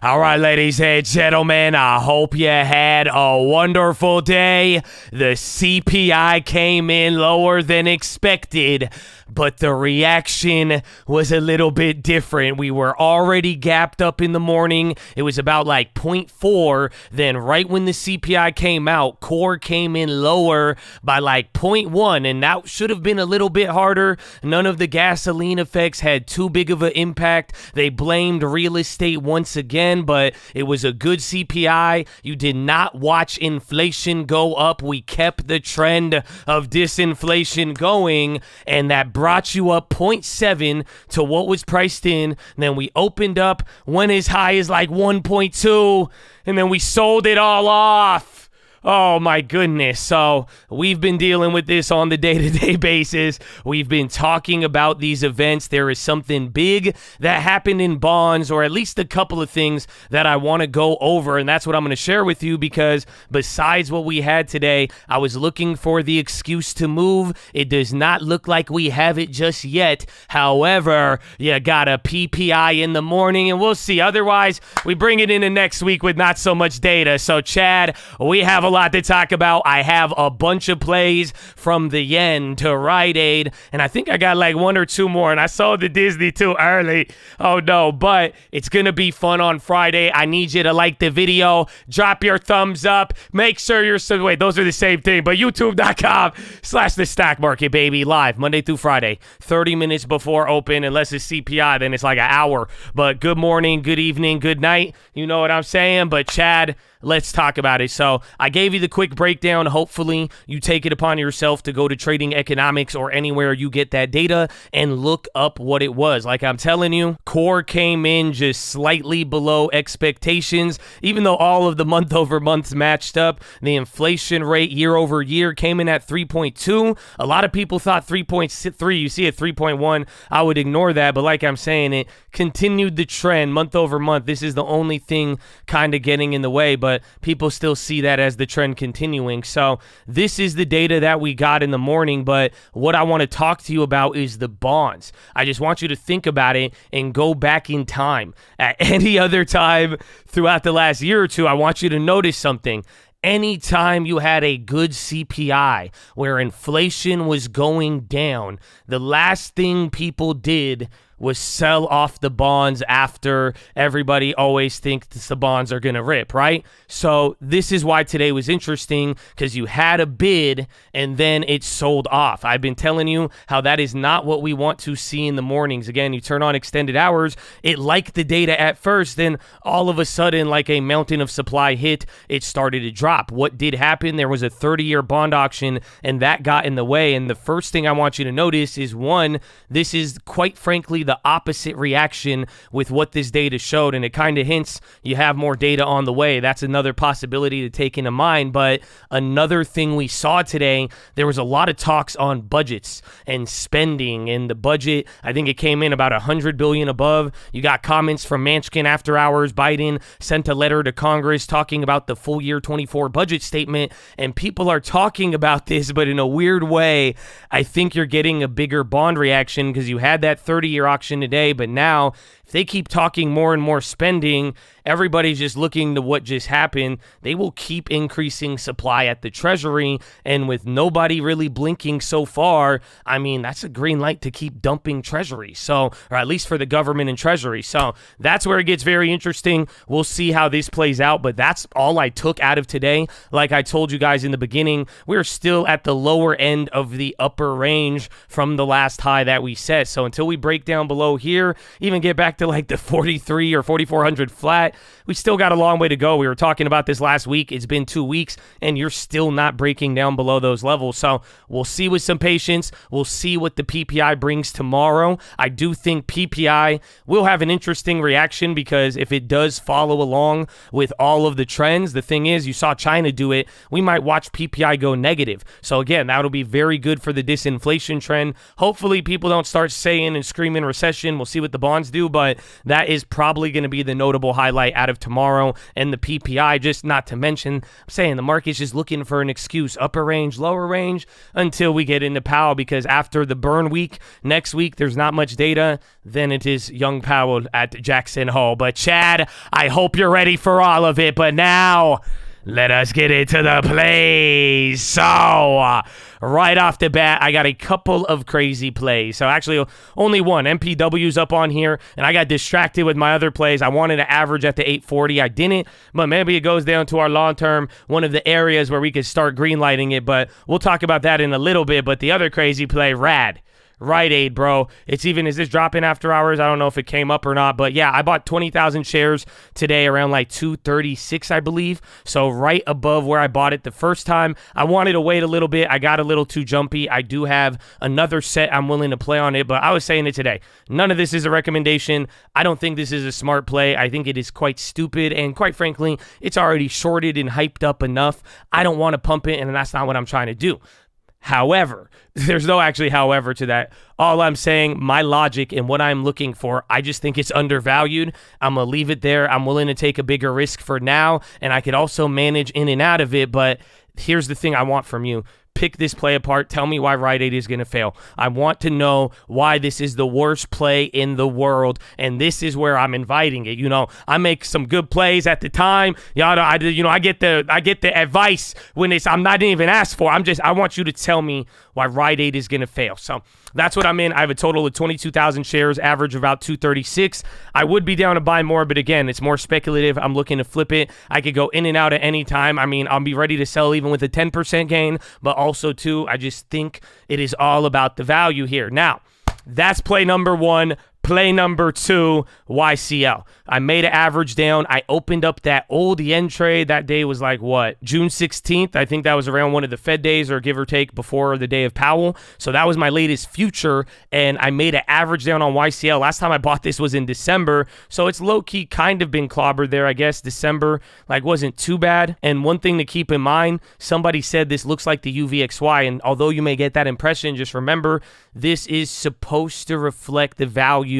All right, ladies and gentlemen, I hope you had a wonderful day. The CPI came in lower than expected, but the reaction was a little bit different. We were already gapped up in the morning. It was about like 0.4. Then right when the CPI came out, core came in lower by like 0.1, and that should have been a little bit harder. None of the gasoline effects had too big of an impact. They blamed real estate once again, but it was a good CPI. You did not watch inflation go up. We kept the trend of disinflation going, and that brought you up 0.7 to what was priced in. Then we opened up, went as high as like 1.2, and then we sold it all off. Oh my goodness. So we've been dealing with this on the day-to-day basis. We've been talking about these events. There is something big that happened in bonds, or at least a couple of things that I want to go over, and that's what I'm going to share with you, because besides what we had today, I was looking for the excuse to move. It does not look like we have it just yet. However, you got a PPI in the morning, and we'll see. Otherwise, we bring it into next week with not so much data. So Chad, we have a lot to talk about. I have a bunch of plays from the yen to Rite Aid, and I think I got like one or two more, and I saw the Disney too early. Oh no, but it's gonna be fun on Friday. I need you to like the video, drop your thumbs up, make sure you're wait, those are the same thing, but youtube.com/the stock market, baby, live Monday through Friday, 30 minutes before open, unless it's CPI, then it's like an hour. But good morning, good evening, good night, you know what I'm saying. But Chad, let's talk about it. So I gave you the quick breakdown. Hopefully you take it upon yourself to go to Trading Economics or anywhere you get that data and look up what it was. Like I'm telling you, core came in just slightly below expectations, even though all of the month over months matched up. The inflation rate year over year came in at 3.2. A lot of people thought 3.3. You see at 3.1. I would ignore that, but like I'm saying, it continued the trend month over month. This is the only thing kind of getting in the way, but people still see that as the trend continuing. So this is the data that we got in the morning, but what I want to talk to you about is the bonds. I just want you to think about it and go back in time. At any other time throughout the last year or two, I want you to notice something. Anytime you had a good CPI where inflation was going down, the last thing people did was sell off the bonds after everybody always thinks the bonds are going to rip, right? So this is why today was interesting, because you had a bid and then it sold off. I've been telling you how that is not what we want to see in the mornings. Again, you turn on extended hours, it liked the data at first, then all of a sudden, like a mountain of supply hit, it started to drop. What did happen? There was a 30-year bond auction, and that got in the way. And the first thing I want you to notice is, one, this is quite frankly the opposite reaction with what this data showed, and it kind of hints you have more data on the way. That's another possibility to take into mind. But another thing we saw today, there was a lot of talks on budgets and spending, and the budget, I think it came in about $100 billion above. You got comments from Manchin after hours. Biden sent a letter to Congress talking about the full year 24 budget statement, and people are talking about this, but in a weird way, I think you're getting a bigger bond reaction because you had that 30-year auction today, but now if they keep talking more and more spending, everybody's just looking to what just happened. They will keep increasing supply at the Treasury, and with nobody really blinking so far, I mean, that's a green light to keep dumping Treasury. So, or at least for the government and Treasury. So that's where it gets very interesting. We'll see how this plays out, but that's all I took out of today. Like I told you guys in the beginning, we're still at the lower end of the upper range from the last high that we set. So until we break down below here, even get back to like the 43 or 4,400 flat, we still got a long way to go. We were talking about this last week. It's been 2 weeks, and you're still not breaking down below those levels. So we'll see with some patience. We'll see what the PPI brings tomorrow. I do think PPI will have an interesting reaction, because if it does follow along with all of the trends, the thing is, you saw China do it. We might watch PPI go negative. So again, that'll be very good for the disinflation trend. Hopefully people don't start saying and screaming recession. We'll see what the bonds do, but that is probably going to be the notable highlight out of tomorrow. And the PPI, just not to mention, I'm saying the market's just looking for an excuse, upper range, lower range, until we get into Powell, because after the burn week, next week, there's not much data. Then it is young Powell at Jackson Hole. But Chad, I hope you're ready for all of it. But now, let us get into the plays. So, right off the bat, I got a couple of crazy plays. So, actually, only one. MPW's up on here, and I got distracted with my other plays. I wanted to average at the 840. I didn't, but maybe it goes down to our long-term, one of the areas where we could start greenlighting it, but we'll talk about that in a little bit. But the other crazy play, Rad. Rite Aid, bro. It's even, is this dropping after hours? I don't know if it came up or not, but yeah, I bought 20,000 shares today around like 236, I believe. So right above where I bought it the first time. I wanted to wait a little bit. I got a little too jumpy. I do have another set I'm willing to play on it, but I was saying it today. None of this is a recommendation. I don't think this is a smart play. I think it is quite stupid, and quite frankly, it's already shorted and hyped up enough. I don't want to pump it, and that's not what I'm trying to do. However, there's no actually however to that. All I'm saying, my logic and what I'm looking for, I just think it's undervalued. I'm going to leave it there. I'm willing to take a bigger risk for now, and I could also manage in and out of it. But here's the thing I want from you. Pick this play apart. Tell me why Rite Aid is going to fail. I want to know why this is the worst play in the world, and this is where I'm inviting it. You know, I make some good plays at the time. I get the advice when I'm not even asked for. I want you to tell me why Rite Aid is going to fail. So that's what I'm in. I have a total of 22,000 shares, average about 236. I would be down to buy more, but again, it's more speculative. I'm looking to flip it. I could go in and out at any time. I mean, I'll be ready to sell even with a 10% gain, but also too, I just think it is all about the value here. Now, that's play number one. Play number two, YCL. I made an average down. I opened up that old yen trade. That day was like, what, June 16th? I think that was around one of the Fed days, or give or take, before the day of Powell. So that was my latest future, and I made an average down on YCL. Last time I bought this was in December, so it's low-key kind of been clobbered there, I guess. December, wasn't too bad. And one thing to keep in mind, somebody said this looks like the UVXY, and although you may get that impression, just remember, this is supposed to reflect the value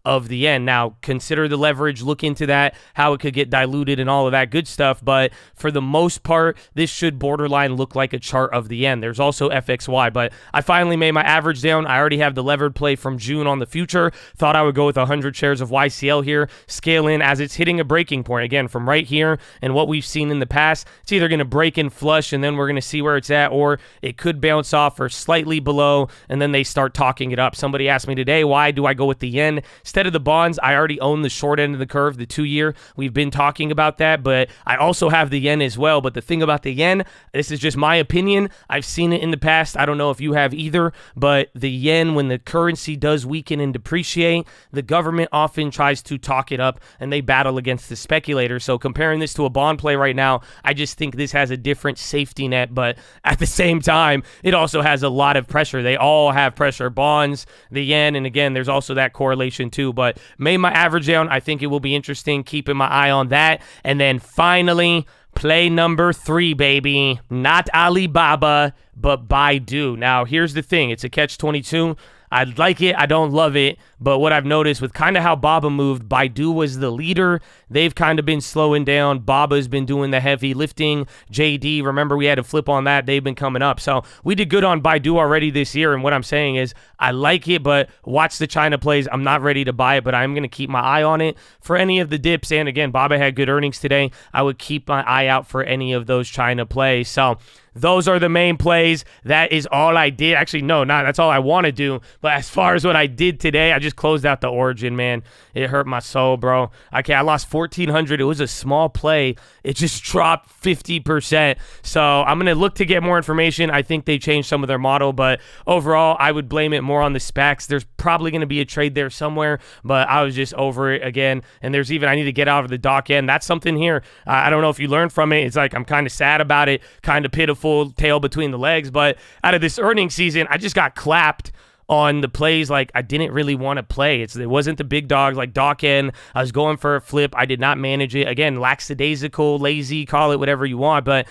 of the yen. Now, consider the leverage, look into that, how it could get diluted and all of that good stuff, but for the most part, this should borderline look like a chart of the yen. There's also FXY, but I finally made my average down. I already have the levered play from June on the future. Thought I would go with 100 shares of YCL here, scale in as it's hitting a breaking point. Again, from right here and what we've seen in the past, it's either going to break and flush, and then we're going to see where it's at, or it could bounce off or slightly below, and then they start talking it up. Somebody asked me today, why do I go with the yen instead of the bonds? I already own the short end of the curve, the 2-year. We've been talking about that, but I also have the yen as well. But the thing about the yen, this is just my opinion. I've seen it in the past. I don't know if you have either, but the yen, when the currency does weaken and depreciate, the government often tries to talk it up, and they battle against the speculators. So comparing this to a bond play right now, I just think this has a different safety net, but at the same time, it also has a lot of pressure. They all have pressure. Bonds, the yen, and again, there's also that correlation too. But made my average down. I think it will be interesting, keeping my eye on that. And then finally, play number 3, baby. Not Alibaba, but Baidu. Now, here's the thing. It's a catch-22. I like it. I don't love it. But what I've noticed with kind of how Baba moved, Baidu was the leader. They've kind of been slowing down. Baba's been doing the heavy lifting. JD, remember we had to flip on that. They've been coming up. So we did good on Baidu already this year. And what I'm saying is I like it, but watch the China plays. I'm not ready to buy it, but I'm going to keep my eye on it for any of the dips. And again, Baba had good earnings today. I would keep my eye out for any of those China plays. So those are the main plays. That is all I did. Actually, no, not that's all I want to do. But as far as what I did today, I just closed out the Origin, man. It hurt my soul, bro. Okay, I lost 1,400. It was a small play. It just dropped 50%. So I'm going to look to get more information. I think they changed some of their model, but overall, I would blame it more on the SPACs. There's probably going to be a trade there somewhere, but I was just over it again. And there's even, I need to get out of the dock end. That's something here. I don't know if you learned from it. It's like I'm kind of sad about it, kind of pitiful, tail between the legs. But out of this earnings season, I just got clapped on the plays like I didn't really want to play. It wasn't the big dogs like dock end. I was going for a flip. I did not manage it. Again, lackadaisical, lazy, call it whatever you want, but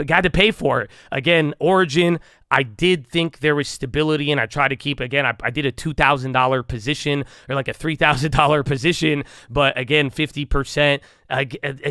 got to pay for it. Again, Origin, I did think there was stability, and I tried to keep, again, I did a $2,000 position or like a $3,000 position, but again, 50%,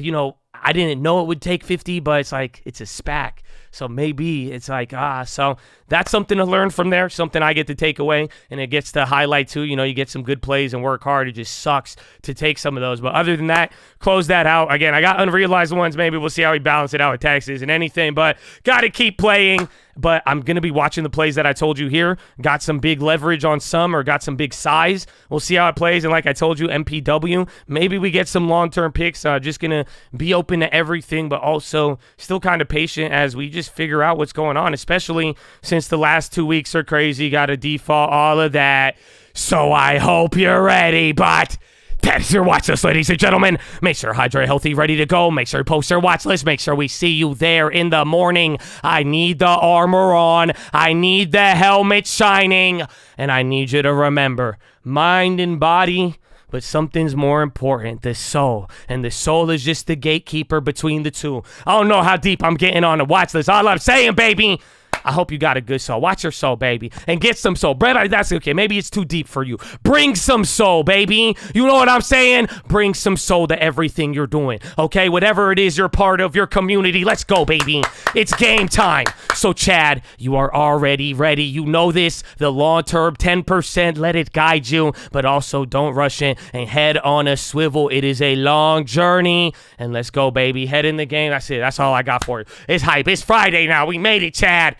you know, I didn't know it would take 50, but it's like, it's a SPAC. So maybe it's like, so that's something to learn from there, something I get to take away, and it gets to highlight too. You know, you get some good plays and work hard. It just sucks to take some of those. But other than that, close that out. Again, I got unrealized ones. Maybe we'll see how we balance it out with taxes and anything, but got to keep playing. But I'm going to be watching the plays that I told you here. Got some big leverage on some, or got some big size. We'll see how it plays. And like I told you, MPW, maybe we get some long-term picks. Just going to be open to everything, but also still kind of patient as we just figure out what's going on, especially since the last 2 weeks are crazy. Got to default all of that. So I hope you're ready, but that's your watch list, ladies and gentlemen. Make sure hydrate healthy, ready to go. Make sure you post your watch list. Make sure we see you there in the morning. I need the armor on. I need the helmet shining. And I need you to remember, mind and body, but something's more important, the soul. And the soul is just the gatekeeper between the two. I don't know how deep I'm getting on the watch list. All I'm saying, baby, I hope you got a good soul. Watch your soul, baby, and get some soul. Brett, that's okay. Maybe it's too deep for you. Bring some soul, baby. You know what I'm saying? Bring some soul to everything you're doing, okay? Whatever it is you're part of, your community, let's go, baby. It's game time. So, Chad, you are already ready. You know this. The long-term 10%, let it guide you, but also don't rush in and head on a swivel. It is a long journey, and let's go, baby. Head in the game. That's it. That's all I got for you. It's hype. It's Friday now. We made it, Chad.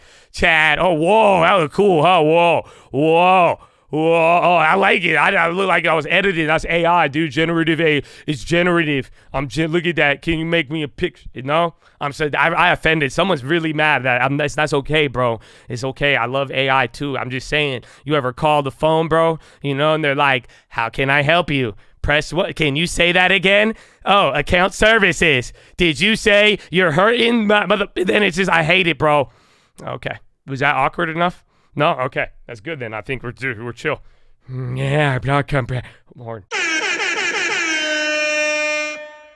Oh, whoa, that was cool. Oh, whoa. Oh, I like it. I look like I was edited. That's AI, dude. Generative AI. It's generative. Look at that. Can you make me a picture? No? I offended. Someone's really mad that that's okay, bro. It's okay. I love AI too. I'm just saying, you ever call the phone, bro? You know, and they're like, how can I help you? Press what? Can you say that again? Oh, account services. Did you say you're hurting my mother? Then it's just, I hate it, bro. Okay. Was that awkward enough? No? Okay. That's good then. I think we're chill. Yeah, I'm not coming back. Lord.